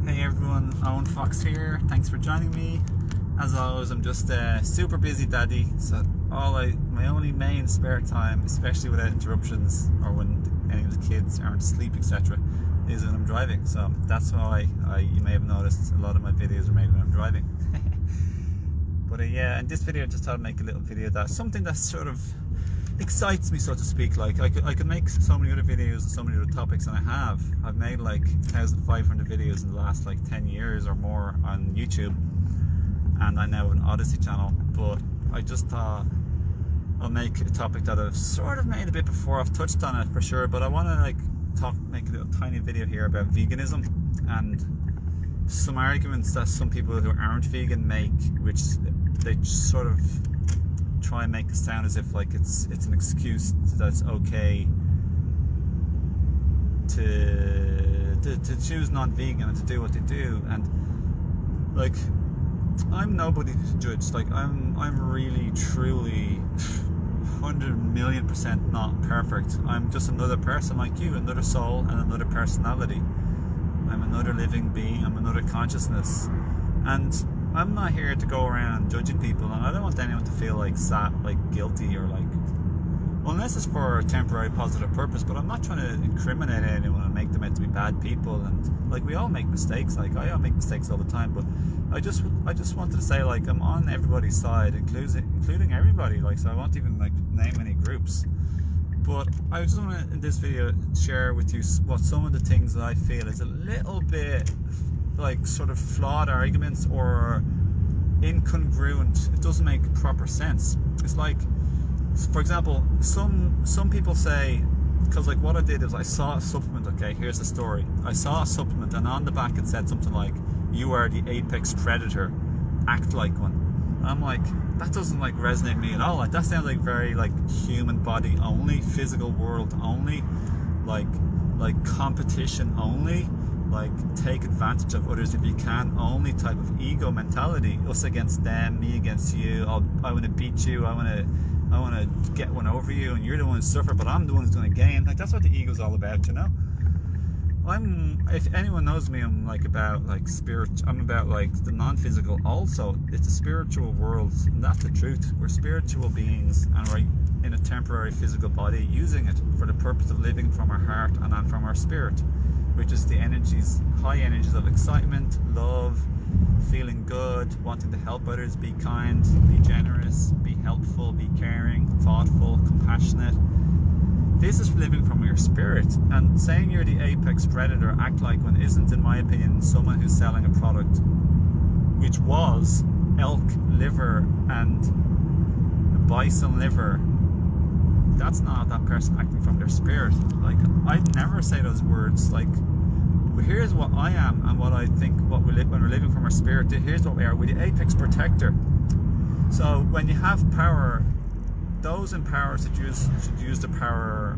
Hey everyone, Owen Fox here. Thanks for joining me. As always, I'm just a super busy daddy, so my only main spare time, especially without interruptions or when any of the kids aren't asleep, etc., is when I'm driving. So that's why you may have noticed a lot of my videos are made when I'm driving. But yeah, in this video I just thought I'd make a little video that's something that sort of excites me, so to speak. Like I could make so many other videos and so many other topics, and I've made like 1,500 videos in the last like 10 years or more on YouTube, and I now have an Odyssey channel. But I just thought I'll make a topic that I've sort of made a bit before. I've touched on it for sure, but I want to make a little tiny video here about veganism and some arguments that some people who aren't vegan make, which they sort of try and make it sound as if like it's an excuse that it's okay to choose non-vegan and to do what they do. And like, I'm nobody to judge. Like I'm really truly 100,000,000% not perfect. I'm just another person like you, another soul and another personality. I'm another living being, I'm another consciousness, and I'm not here to go around judging people, and I don't want anyone to feel like sad, like guilty, or like, well, unless it's for a temporary positive purpose. But I'm not trying to incriminate anyone and make them out to be bad people. And like, we all make mistakes. Like I all make mistakes all the time. But I just wanted to say, like, I'm on everybody's side, including everybody. Like, so I won't even like name any groups. But I just want to, in this video, share with you what some of the things that I feel is a little bit like sort of flawed arguments or incongruent. It doesn't make proper sense. It's like, for example, some people say, because like what I did is I saw a supplement. Okay, here's the story. I saw a supplement, and on the back it said something like, "You are the apex predator, act like one." I'm like, that doesn't like resonate with me at all. Like that sounds like very like human body only, physical world only, like competition only, like take advantage of others if you can only type of ego mentality. Us against them, me against you. I want to beat you. I want to get one over you, and you're the one who suffer, but I'm the one who's going to gain. Like that's what the ego's all about, you know. If anyone knows me, I'm like about like spirit. I'm about like the non-physical also. It's a spiritual world, and that's the truth. We're spiritual beings, and we're in a temporary physical body, using it for the purpose of living from our heart and then from our spirit, which is the energies, high energies of excitement, love, feeling good, wanting to help others, be kind, be generous, be helpful, be caring, thoughtful, compassionate. This is living from your spirit. And saying you're the apex predator, act like one, isn't, in my opinion, someone who's selling a product which was elk liver and bison liver. That's not that person acting from their spirit. Like, I'd never say those words. Like, here's what I am and what I think, what we live when we're living from our spirit. Here's what we are. We're the apex protector. So when you have power, those in power should use the power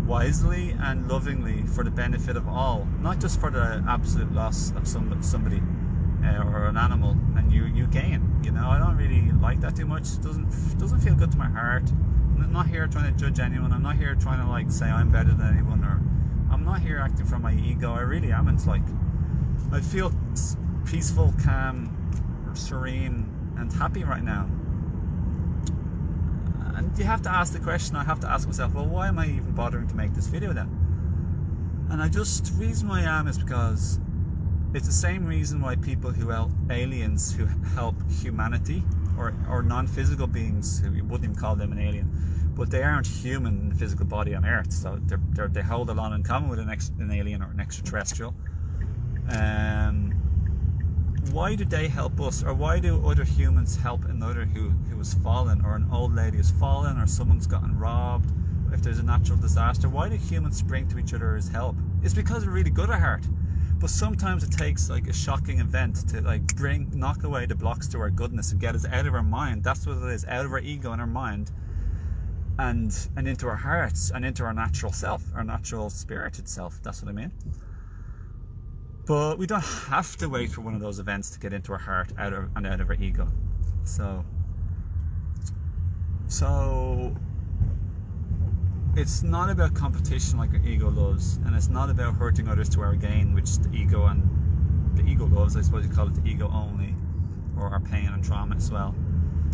wisely and lovingly for the benefit of all, not just for the absolute loss of somebody or an animal, and you gain. You know, I don't really like that too much. It doesn't feel good to my heart. I'm not here trying to judge anyone. I'm not here trying to like say I'm better than anyone, or I'm not here acting from my ego. I really am. It's like I feel peaceful, calm, serene, and happy right now. And you have to ask the question, I have to ask myself, well, why am I even bothering to make this video then? And the reason why I am is because it's the same reason why people aliens who help humanity, or non-physical beings, who you wouldn't even call them an alien, but they aren't human in the physical body on Earth, so they hold a lot in common with an alien or an extraterrestrial. Why do they help us, or why do other humans help another who has fallen, or an old lady has fallen, or someone's gotten robbed, if there's a natural disaster? Why do humans spring to each other as help? It's because we're really good at heart. But sometimes it takes like a shocking event to like knock away the blocks to our goodness and get us out of our mind. That's what it is, out of our ego and our mind, and into our hearts and into our natural self, our natural spirit itself. That's what I mean. But we don't have to wait for one of those events to get into our heart out of our ego. So it's not about competition like our ego loves, and it's not about hurting others to our gain, which the ego loves. I suppose you call it the ego only, or our pain and trauma as well.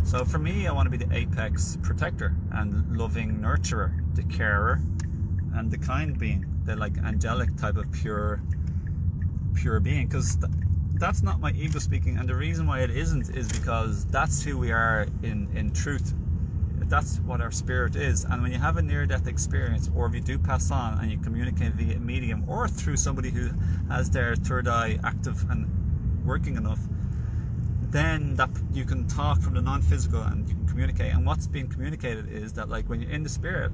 So for me, I want to be the apex protector and loving nurturer, the carer, and the kind being, the like angelic type of pure being, because that's not my ego speaking. And the reason why it isn't is because that's who we are in truth. That's what our spirit is. And when you have a near-death experience, or if you do pass on and you communicate via a medium or through somebody who has their third eye active and working enough, then that you can talk from the non-physical and you can communicate. And what's being communicated is that, like, when you're in the spirit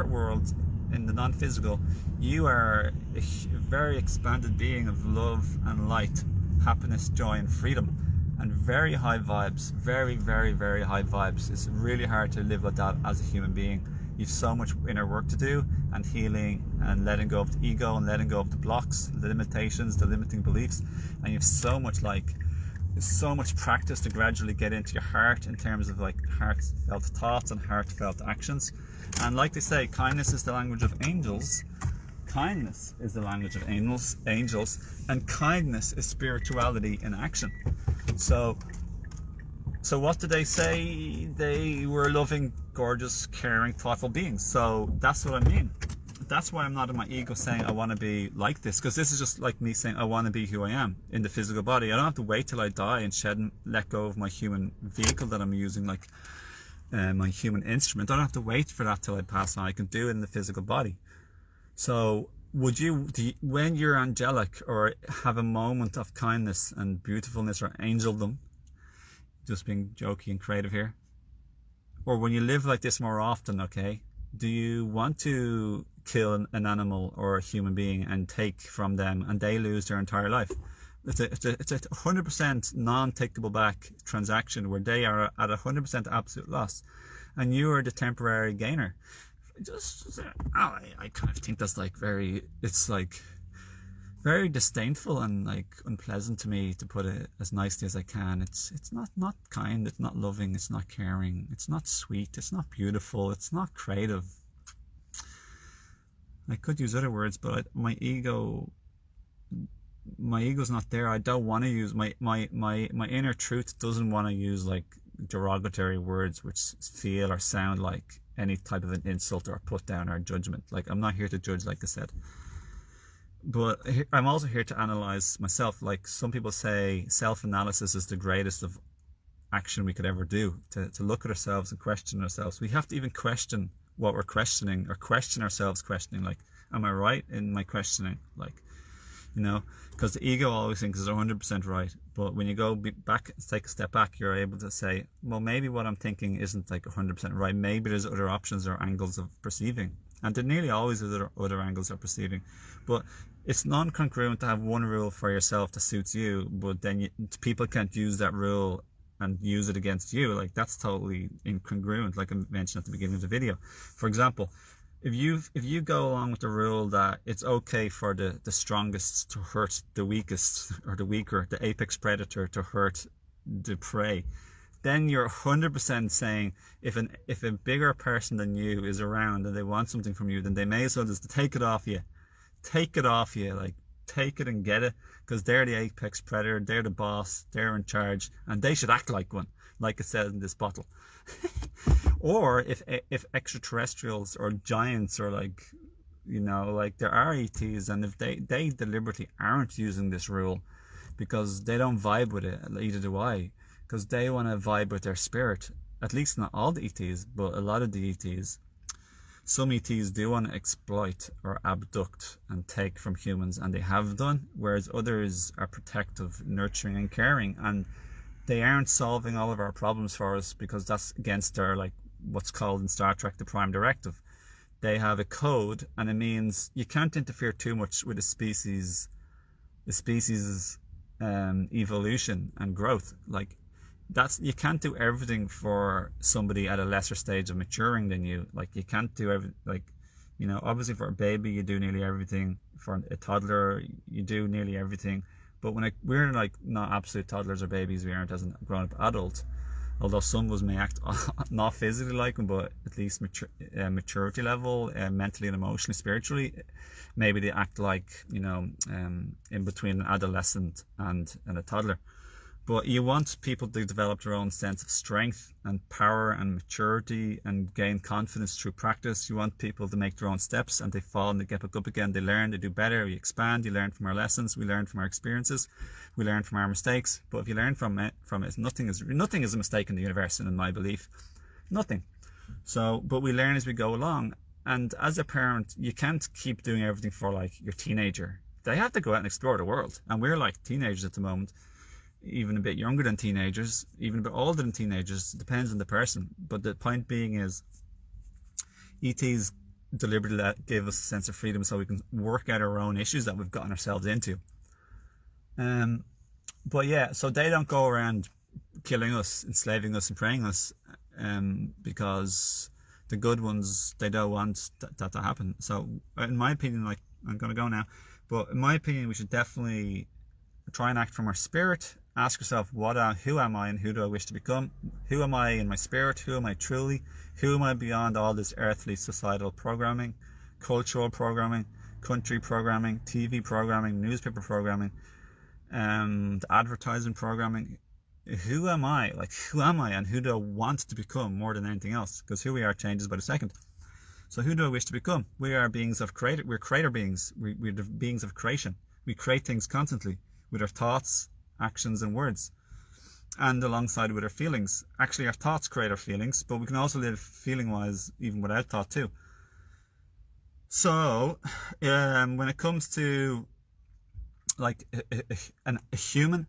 world, in the non-physical, you are a very expanded being of love and light, happiness, joy and freedom, and very high vibes, very, very, very high vibes. It's really hard to live like that as a human being. You've so much inner work to do, and healing, and letting go of the ego, and letting go of the blocks, the limitations, the limiting beliefs. And you've so much practice to gradually get into your heart, in terms of like heartfelt thoughts and heartfelt actions. And like they say, kindness is the language of angels. Kindness is the language of angels, and kindness is spirituality in action. So what did they say? They were loving, gorgeous, caring, thoughtful beings. So that's what I mean. That's why I'm not in my ego saying I want to be like this, because this is just like me saying I want to be who I am in the physical body. I don't have to wait till I die and shed and let go of my human vehicle that I'm using, like my human instrument. I don't have to wait for that till I pass on. I can do it in the physical body. So when you're angelic, or have a moment of kindness and beautifulness, or angeldom, just being jokey and creative here, or when you live like this more often, okay, do you want to kill an animal or a human being and take from them and they lose their entire life? It's a 100% non-takeable back transaction where they are at 100% absolute loss and you are the temporary gainer. I kind of think that's like very disdainful and like unpleasant to me, to put it as nicely as I can. It's not kind, it's not loving, it's not caring, it's not sweet, it's not beautiful, it's not creative. I could use other words, but my ego's not there. I don't want to use my inner truth doesn't want to use like derogatory words which feel or sound like any type of an insult or put down or judgment. Like, I'm not here to judge, like I said, but I'm also here to analyze myself. Like some people say, self-analysis is the greatest of action we could ever do, to look at ourselves and question ourselves. We have to even question what we're questioning, or question ourselves questioning, like, am I right in my questioning? Like, you know, because the ego always thinks it's 100% right, but when you go back, take a step back, you're able to say, well, maybe what I'm thinking isn't like 100% right. Maybe there's other options or angles of perceiving, and there nearly always are other angles of perceiving. But it's non-congruent to have one rule for yourself that suits you, but then people can't use that rule and use it against you. Like, that's totally incongruent, like I mentioned at the beginning of the video. For example, if you go along with the rule that it's okay for the strongest to hurt the weakest, or the weaker, the apex predator, to hurt the prey, then you're 100% saying if a bigger person than you is around and they want something from you, then they may as well just take it off you, like take it and get it, because they're the apex predator, they're the boss, they're in charge, and they should act like one, like it says in this bottle. Or if extraterrestrials or giants, or like, you know, like there are ETs, and if they deliberately aren't using this rule because they don't vibe with it, either do I, because they want to vibe with their spirit. At least not all the ETs, but a lot of the ETs. Some ETs do want to exploit or abduct and take from humans, and they have done, whereas others are protective, nurturing and caring, and they aren't solving all of our problems for us, because that's against their, like, what's called in Star Trek the Prime Directive. They have a code, and it means you can't interfere too much with the species' evolution and growth. Like, you can't do everything for somebody at a lesser stage of maturing than you. Like, you can't do everything. Like, you know, obviously for a baby you do nearly everything. For a toddler you do nearly everything. But we're like not absolute toddlers or babies, we aren't as a grown-up adult. although some of us may act not physically like them, but at least maturity level, mentally and emotionally, spiritually, maybe they act like, in between an adolescent and a toddler. But you want people to develop their own sense of strength and power and maturity and gain confidence through practice. You want people to make their own steps, and they fall and they get back up again. They learn, they do better, we expand, you learn from our lessons, we learn from our experiences, we learn from our mistakes. But if you learn from it, nothing is a mistake in the universe, and in my belief, nothing. So, but we learn as we go along. And as a parent, you can't keep doing everything for like your teenager. They have to go out and explore the world. And we're like teenagers at the moment, even a bit younger than teenagers, even a bit older than teenagers, depends on the person. But the point being is, ETs deliberately give us a sense of freedom so we can work out our own issues that we've gotten ourselves into. But yeah, so they don't go around killing us, enslaving us and preying us, because the good ones, they don't want that to happen. So in my opinion, like, I'm going to go now, but in my opinion, we should definitely try and act from our spirit. Ask yourself, who am I and who do I wish to become? Who am I in my spirit? Who am I truly? Who am I beyond all this earthly societal programming, cultural programming, country programming, TV programming, newspaper programming, and advertising programming? Who am I? Like, who am I and who do I want to become more than anything else? Because who we are changes by the second. So who do I wish to become? We are beings of creator. We're creator beings. We're the beings of creation. We create things constantly with our thoughts, actions and words, and alongside with our feelings. Actually, our thoughts create our feelings, but we can also live feeling wise even without thought too. So when it comes to like a human,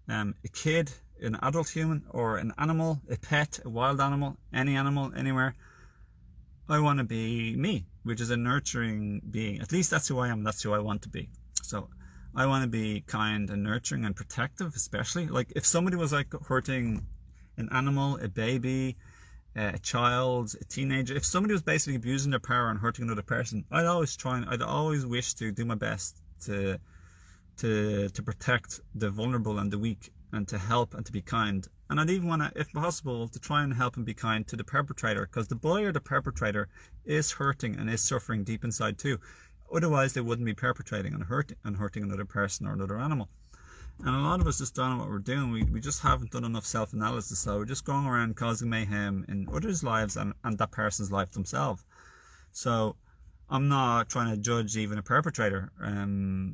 a kid, an adult human, or an animal, a pet, a wild animal, any animal, anywhere, I want to be me, which is a nurturing being. At least that's who I am. That's who I want to be. So I want to be kind and nurturing and protective, especially. Like, if somebody was like hurting an animal, a baby, a child, a teenager, if somebody was basically abusing their power and hurting another person, I'd always wish to do my best to protect the vulnerable and the weak, and to help and to be kind. And I'd even want to, if possible, to try and help and be kind to the perpetrator, because the boy or the perpetrator is hurting and is suffering deep inside too. Otherwise, they wouldn't be perpetrating and hurting another person or another animal. And a lot of us just don't know what we're doing. We just haven't done enough self-analysis. So we're just going around causing mayhem in others' lives and that person's life themselves. So I'm not trying to judge even a perpetrator.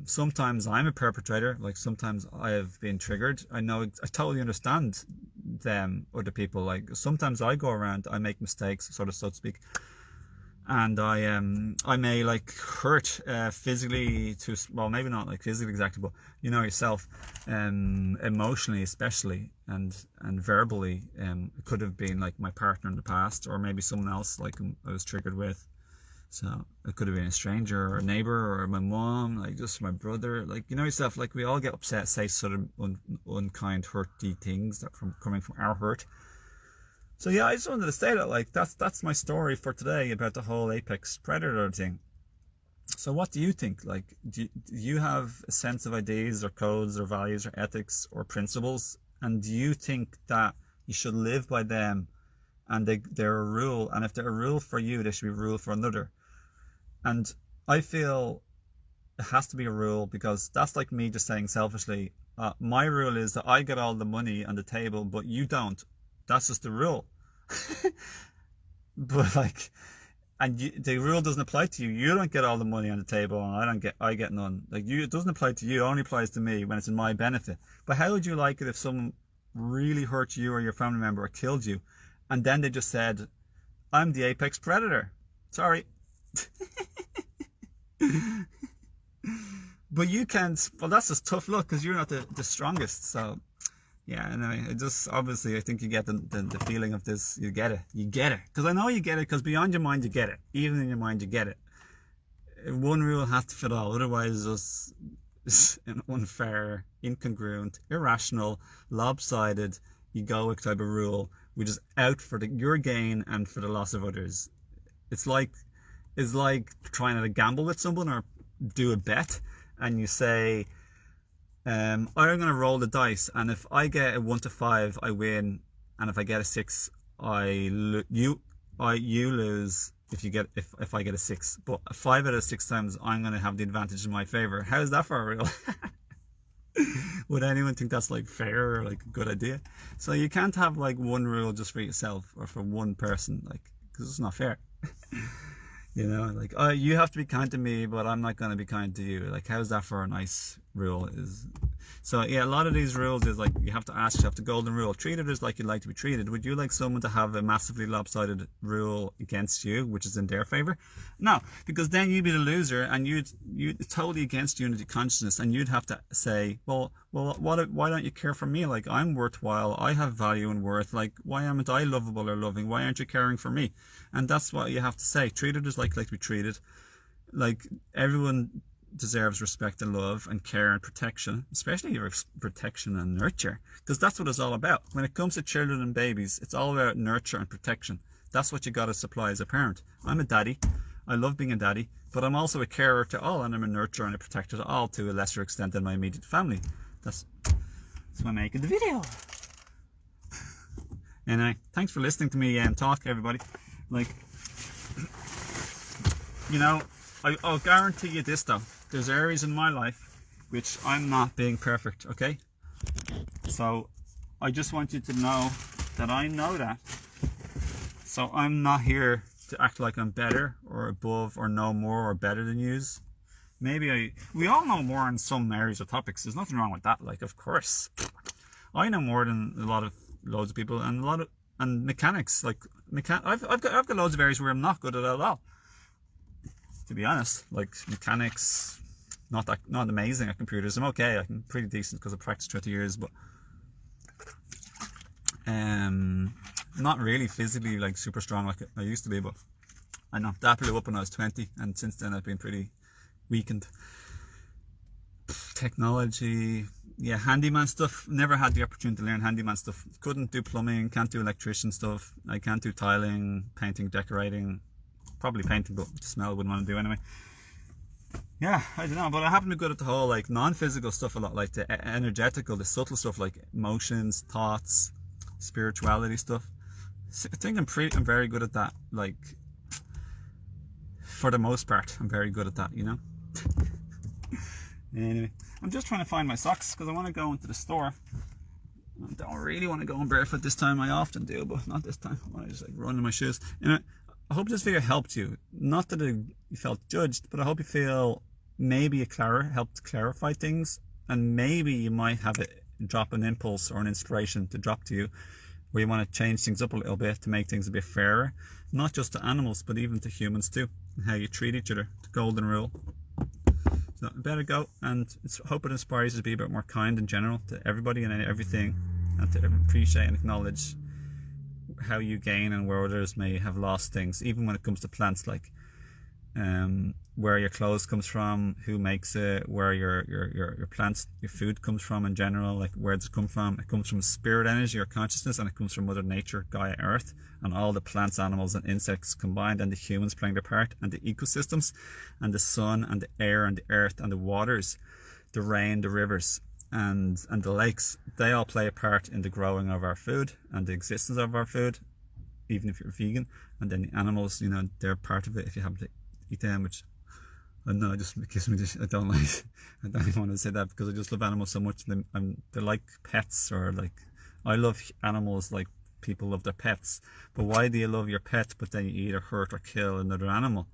Sometimes I'm a perpetrator. Like, sometimes I have been triggered. I totally understand them, other people. Like, sometimes I go around, I make mistakes, so to speak. And I may like hurt physically well, maybe not like physically exactly, but you know yourself, emotionally especially, and verbally. It could have been like my partner in the past, or maybe someone else like I was triggered with. So it could have been a stranger or a neighbor or my mom, like just my brother. Like, you know yourself, like we all get upset, say sort of unkind, hurty things that coming from our hurt. So yeah, I just wanted to say that, like, that's my story for today about the whole apex predator thing. So what do you think? Like, do you have a sense of ideas or codes or values or ethics or principles? And do you think that you should live by them, and they're a rule? And if they're a rule for you, they should be a rule for another. And I feel it has to be a rule, because that's like me just saying selfishly, my rule is that I get all the money on the table, but you don't. That's just the rule. But like, and the rule doesn't apply to you. You don't get all the money on the table, and I get none. Like, it doesn't apply to you. It only applies to me when it's in my benefit. But how would you like it if someone really hurt you or your family member or killed you, and then they just said, I'm the apex predator? Sorry. But you can't. Well, that's just tough luck, because you're not the strongest. So yeah, anyway, it just, obviously, I think you get the feeling of this. You get it, because I know you get it, because beyond your mind you get it, even in your mind you get it. One rule has to fit all, otherwise it's just an unfair, incongruent, irrational, lopsided, egoic type of rule, which is out for your gain and for the loss of others. It's like trying to gamble with someone or do a bet, and you say, I'm going to roll the dice, and if I get a 1 to 5, I win, and if I get a 6, you lose if I get a 6. But 5 out of 6 times I'm going to have the advantage in my favor. How's that for a rule? Would anyone think that's like fair or like a good idea? So you can't have like one rule just for yourself or for one person, like, because it's not fair. You know, like, oh, you have to be kind to me, but I'm not going to be kind to you. Like, how's that for a nice rule? So yeah, a lot of these rules is like, you have to ask yourself the golden rule. Treat others like you'd like to be treated. Would you like someone to have a massively lopsided rule against you, which is in their favor? No, because then you'd be the loser, and you'd totally against unity consciousness, and you'd have to say, well, why don't you care for me? Like, I'm worthwhile. I have value and worth. Like, why aren't I lovable or loving? Why aren't you caring for me? And that's what you have to say. Treat others like to be treated. Like, everyone deserves respect and love and care and protection, especially protection and nurture, because that's what it's all about. When it comes to children and babies, it's all about nurture and protection. That's what you got to supply as a parent. I'm a daddy. I love being a daddy, but I'm also a carer to all, and I'm a nurturer and a protector to all, to a lesser extent than my immediate family. That's why I'm making the video. Anyway, thanks for listening to me talk, everybody. Like, you know, I'll guarantee you this though. There's areas in my life which I'm not being perfect, okay? So I just want you to know that I know that. So I'm not here to act like I'm better or above or know more or better than yous. We all know more in some areas or topics. There's nothing wrong with that. Like, of course, I know more than loads of people, and mechanics. Like, I've got loads of areas where I'm not good at all. To be honest, like mechanics, not amazing at computers. I'm okay. I'm pretty decent because I practiced 20 years, but not really physically like super strong like I used to be. But I know that blew up when I was 20, and since then I've been pretty weakened. Technology, yeah, handyman stuff. Never had the opportunity to learn handyman stuff. Couldn't do plumbing, can't do electrician stuff. I can't do tiling, painting, decorating. Probably painting, but the smell I wouldn't want to do anyway. Yeah, I don't know, but I happen to be good at the whole like non-physical stuff a lot, like the energetical, the subtle stuff like emotions, thoughts, spirituality stuff. I think I'm very good at that. Like, for the most part, I'm very good at that, you know. Anyway, I'm just trying to find my socks because I want to go into the store. I don't really want to go in barefoot this time. I often do, but not this time. I want to just like run in my shoes. You know, I hope this video helped you. Not that you felt judged, but I hope you feel maybe it helped clarify things, and maybe you might have drop an impulse or an inspiration to drop to you, where you want to change things up a little bit to make things a bit fairer, not just to animals, but even to humans too, and how you treat each other. The golden rule. So I better go, and I hope it inspires you to be a bit more kind in general to everybody and everything, and to appreciate and acknowledge how you gain and where others may have lost things, even when it comes to plants, like where your clothes comes from, who makes it, where your plants, your food comes from in general. Like, where does it come from? It comes from spirit energy or consciousness, and it comes from Mother Nature, Gaia, Earth, and all the plants, animals and insects combined, and the humans playing their part, and the ecosystems, and the sun, and the air, and the earth, and the waters, the rain, the rivers, and the lakes. They all play a part in the growing of our food and the existence of our food, even if you're vegan. And then the animals, you know, they're part of it if you happen to eat them, which I don't know, it just gives me this, I don't even want to say that, because I just love animals so much. They're like pets, or like, I love animals like people love their pets. But why do you love your pet but then you eat or hurt or kill another animal?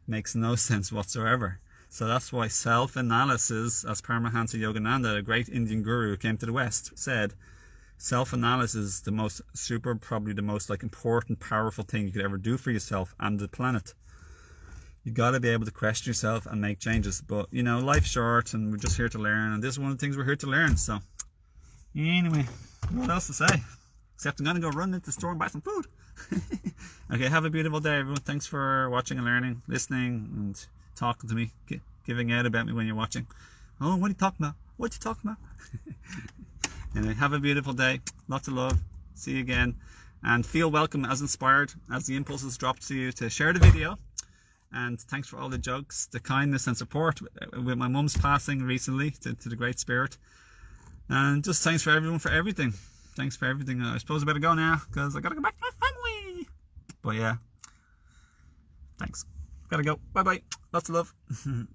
Makes no sense whatsoever. So that's why self-analysis, as Paramahansa Yogananda, a great Indian guru who came to the West, said, self-analysis is probably the most like important, powerful thing you could ever do for yourself and the planet. You got to be able to question yourself and make changes. But, you know, life's short and we're just here to learn, and this is one of the things we're here to learn. So anyway, what else to say? Except I'm going to go run into the store and buy some food. Okay, have a beautiful day, everyone. Thanks for watching and learning, listening, and talking to me, giving out about me when you're watching. Oh, what are you talking about? What are you talking about? Anyway, have a beautiful day. Lots of love. See you again. And feel welcome, as inspired, as the impulses drop to you, to share the video. And thanks for all the jokes, the kindness and support with my mum's passing recently to the Great Spirit. And just thanks for everyone for everything. thanks for everything. I suppose I better go now because I gotta go back to my family. But yeah, thanks. Gotta go. Bye bye. Lots of love.